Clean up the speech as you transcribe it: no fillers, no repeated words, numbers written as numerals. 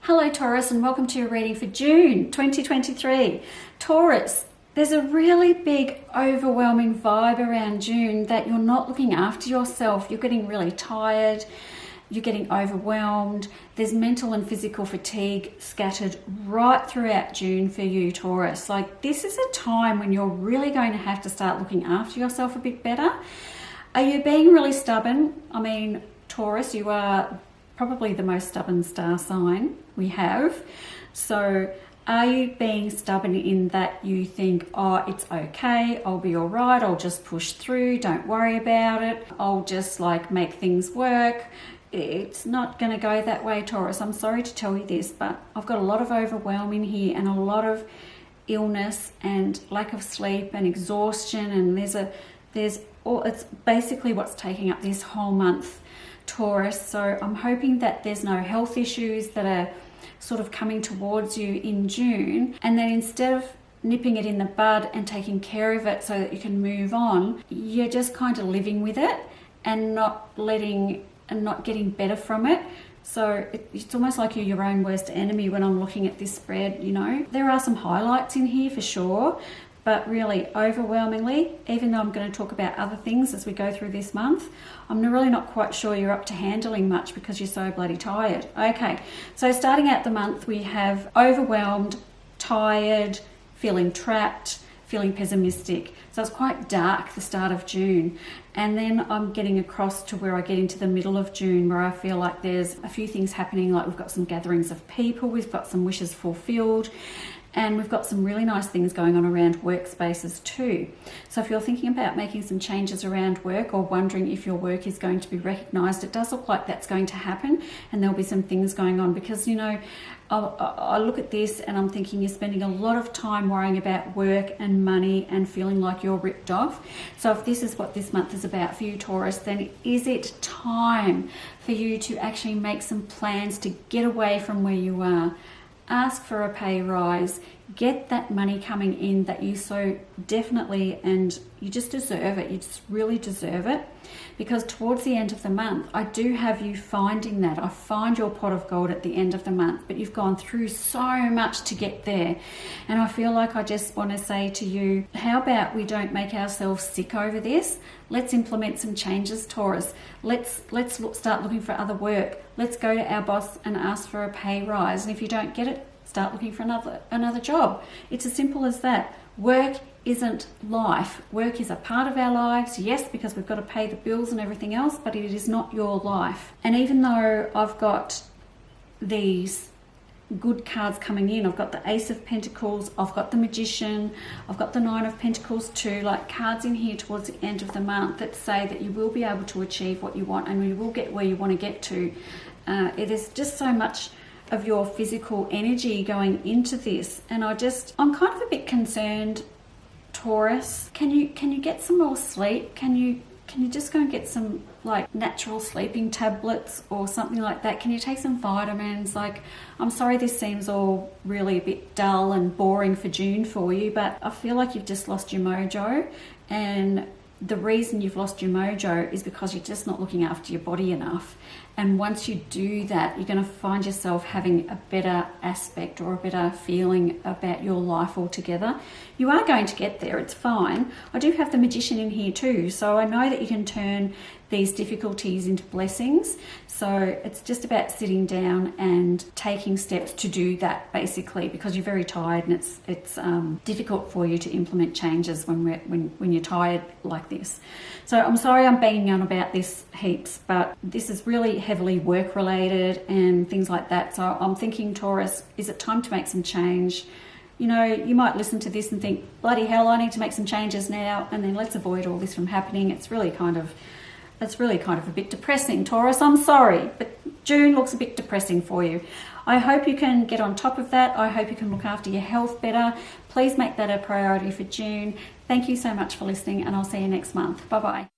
Hello Taurus, and welcome to your reading for June 2023. Taurus, there's a really big overwhelming vibe around June that you're not looking after yourself. You're getting really tired, you're getting overwhelmed. There's mental and physical fatigue scattered right throughout June for you, Taurus. Like, this is a time when you're really going to have to start looking after yourself a bit better. Are you being really stubborn? I mean, Taurus, you are probably the most stubborn star sign we have. So are you being stubborn in that you think, oh, it's okay, I'll be all right, I'll just push through, don't worry about it, I'll just make things work? It's not going to go that way, Taurus. I'm sorry to tell you this, but I've got a lot of overwhelming here and a lot of illness and lack of sleep and exhaustion, and it's basically what's taking up this whole month, Taurus. So I'm hoping that there's no health issues that are sort of coming towards you in June, and then instead of nipping it in the bud and taking care of it so that you can move on, you're just kind of living with it and not getting better from it. So it's almost like you're your own worst enemy when I'm looking at this spread, you know. There are some highlights in here for sure, but really overwhelmingly, even though I'm going to talk about other things as we go through this month, I'm really not quite sure you're up to handling much because you're so bloody tired. Okay, so starting out the month, we have overwhelmed, tired, feeling trapped, feeling pessimistic. So it's quite dark the start of June. And then I'm getting across to where I get into the middle of June, where I feel like there's a few things happening. Like, we've got some gatherings of people, we've got some wishes fulfilled, and we've got some really nice things going on around workspaces too. So if you're thinking about making some changes around work or wondering if your work is going to be recognised, it does look like that's going to happen, and there'll be some things going on because, you know, I look at this and I'm thinking you're spending a lot of time worrying about work and money and feeling like you're ripped off. So if this is what this month is about for you, Taurus, then is it time for you to actually make some plans to get away from where you are? Ask for a pay rise, get that money coming in that you so definitely, and you just deserve it. You just really deserve it, because towards the end of the month, I do have you finding that. I find your pot of gold at the end of the month, but you've gone through so much to get there. And I feel like I just want to say to you, how about we don't make ourselves sick over this? Let's implement some changes, Taurus. Let's start looking for other work. Let's go to our boss and ask for a pay rise. And if you don't get it, start looking for another job. It's as simple as that. Work isn't life. Work is a part of our lives, yes, because we've got to pay the bills and everything else, but it is not your life. And even though I've got these good cards coming in, I've got the Ace of Pentacles, I've got the Magician, I've got the Nine of Pentacles too, like cards in here towards the end of the month that say that you will be able to achieve what you want and you will get where you want to get to. It is just so much of your physical energy going into this, and I'm kind of a bit concerned, Taurus. Can you get some more sleep? Can you just go and get some natural sleeping tablets or something like that? Can you take some vitamins? I'm sorry this seems all really a bit dull and boring for June for you, but I feel like you've just lost your mojo, and the reason you've lost your mojo is because you're just not looking after your body enough. And once you do that, you're going to find yourself having a better aspect or a better feeling about your life altogether. You are going to get there, it's fine. I do have the Magician in here too, so I know that you can turn these difficulties into blessings. So it's just about sitting down and taking steps to do that, basically, because you're very tired and it's difficult for you to implement changes when you're tired like this. So I'm sorry I'm banging on about this heaps, but this is really heavily work related and things like that. So I'm thinking, Taurus, is it time to make some change? You know, you might listen to this and think, bloody hell, I need to make some changes now, and then let's avoid all this from happening. It's really kind of a bit depressing, Taurus. I'm sorry, but June looks a bit depressing for you. I hope you can get on top of that. I hope you can look after your health better. Please make that a priority for June. Thank you so much for listening, and I'll see you next month. Bye-bye.